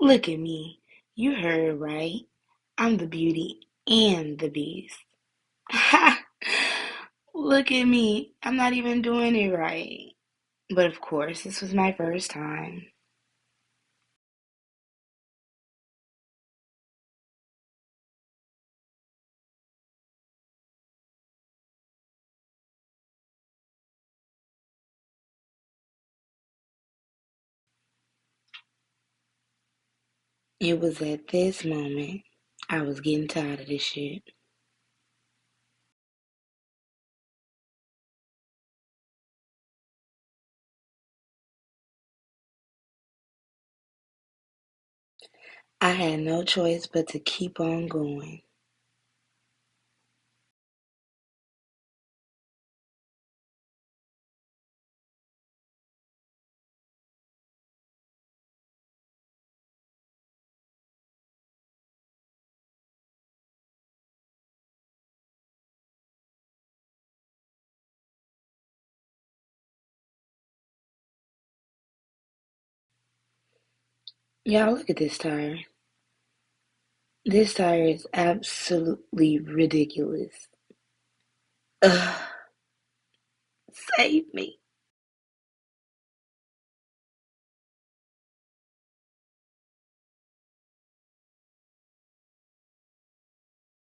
Look at me. You heard right. I'm the beauty and the beast. Ha! Look at me. I'm not even doing it right. But of course, this was my first time. It was at this moment I was getting tired of this shit. I had no choice but to keep on going. Y'all, look at this tire. This tire is absolutely ridiculous. Ugh, save me.